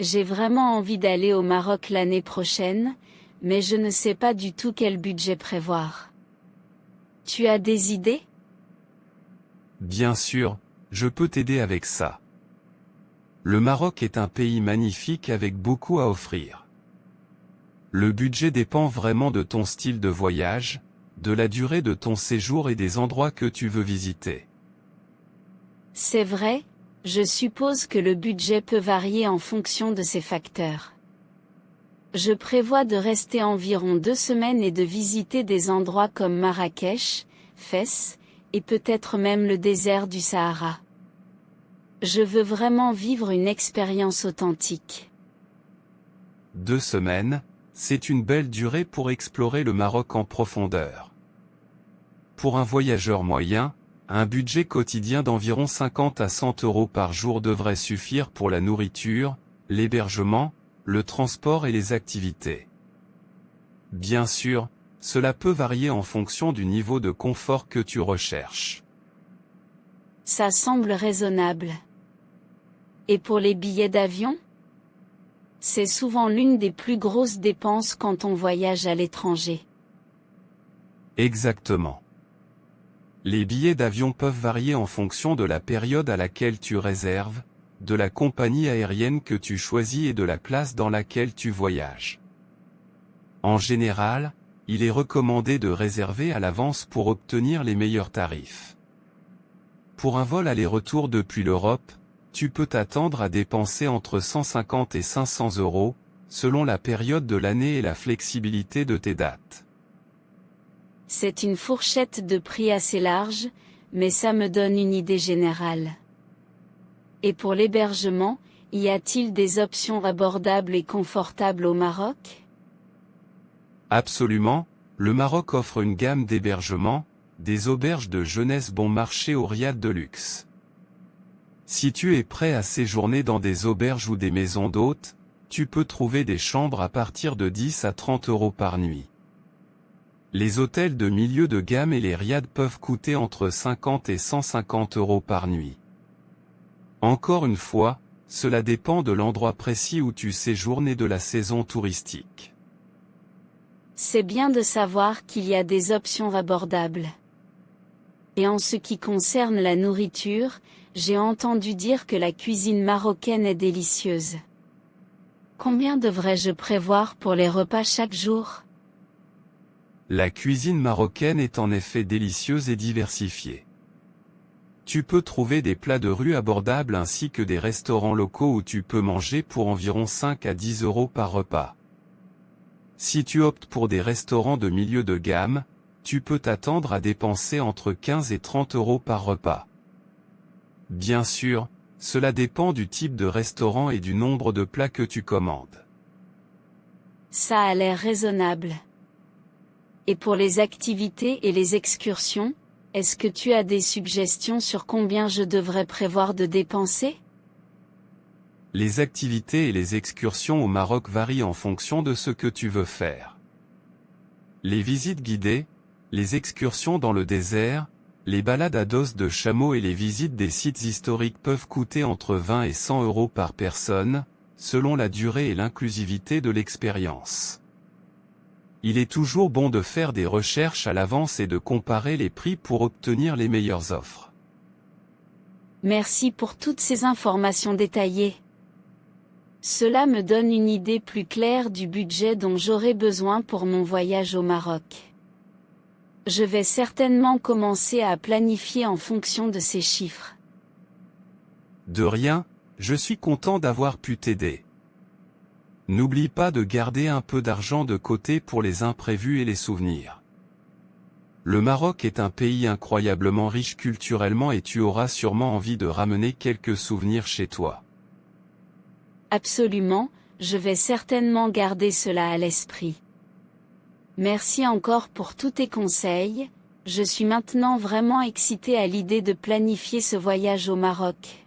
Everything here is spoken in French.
J'ai vraiment envie d'aller au Maroc l'année prochaine, mais je ne sais pas du tout quel budget prévoir. Tu as des idées? Bien sûr, je peux t'aider avec ça. Le Maroc est un pays magnifique avec beaucoup à offrir. Le budget dépend vraiment de ton style de voyage, de la durée de ton séjour et des endroits que tu veux visiter. C'est vrai, je suppose que le budget peut varier en fonction de ces facteurs. Je prévois de rester environ 2 semaines et de visiter des endroits comme Marrakech, Fès, et peut-être même le désert du Sahara. Je veux vraiment vivre une expérience authentique. 2 semaines, c'est une belle durée pour explorer le Maroc en profondeur. Pour un voyageur moyen, un budget quotidien d'environ 50 à 100 € par jour devrait suffire pour la nourriture, l'hébergement, le transport et les activités. Bien sûr, cela peut varier en fonction du niveau de confort que tu recherches. Ça semble raisonnable. Et pour les billets d'avion? C'est souvent l'une des plus grosses dépenses quand on voyage à l'étranger. Exactement. Les billets d'avion peuvent varier en fonction de la période à laquelle tu réserves, de la compagnie aérienne que tu choisis et de la classe dans laquelle tu voyages. En général, il est recommandé de réserver à l'avance pour obtenir les meilleurs tarifs. Pour un vol aller-retour depuis l'Europe, tu peux t'attendre à dépenser entre 150 et 500 €, selon la période de l'année et la flexibilité de tes dates. C'est une fourchette de prix assez large, mais ça me donne une idée générale. Et pour l'hébergement, y a-t-il des options abordables et confortables au Maroc? Absolument, le Maroc offre une gamme d'hébergements, des auberges de jeunesse bon marché aux riads de luxe. Si tu es prêt à séjourner dans des auberges ou des maisons d'hôtes, tu peux trouver des chambres à partir de 10 à 30 € par nuit. Les hôtels de milieu de gamme et les riads peuvent coûter entre 50 et 150 € par nuit. Encore une fois, cela dépend de l'endroit précis où tu séjournes et de la saison touristique. C'est bien de savoir qu'il y a des options abordables. Et en ce qui concerne la nourriture, j'ai entendu dire que la cuisine marocaine est délicieuse. Combien devrais-je prévoir pour les repas chaque jour? La cuisine marocaine est en effet délicieuse et diversifiée. Tu peux trouver des plats de rue abordables ainsi que des restaurants locaux où tu peux manger pour environ 5 à 10 € par repas. Si tu optes pour des restaurants de milieu de gamme, tu peux t'attendre à dépenser entre 15 et 30 € par repas. Bien sûr, cela dépend du type de restaurant et du nombre de plats que tu commandes. Ça a l'air raisonnable. Et pour les activités et les excursions, est-ce que tu as des suggestions sur combien je devrais prévoir de dépenser? Les activités et les excursions au Maroc varient en fonction de ce que tu veux faire. Les visites guidées, les excursions dans le désert, les balades à dos de chameau et les visites des sites historiques peuvent coûter entre 20 et 100 € par personne, selon la durée et l'inclusivité de l'expérience. Il est toujours bon de faire des recherches à l'avance et de comparer les prix pour obtenir les meilleures offres. Merci pour toutes ces informations détaillées. Cela me donne une idée plus claire du budget dont j'aurai besoin pour mon voyage au Maroc. Je vais certainement commencer à planifier en fonction de ces chiffres. De rien, je suis content d'avoir pu t'aider. N'oublie pas de garder un peu d'argent de côté pour les imprévus et les souvenirs. Le Maroc est un pays incroyablement riche culturellement et tu auras sûrement envie de ramener quelques souvenirs chez toi. Absolument, je vais certainement garder cela à l'esprit. Merci encore pour tous tes conseils, je suis maintenant vraiment excitée à l'idée de planifier ce voyage au Maroc.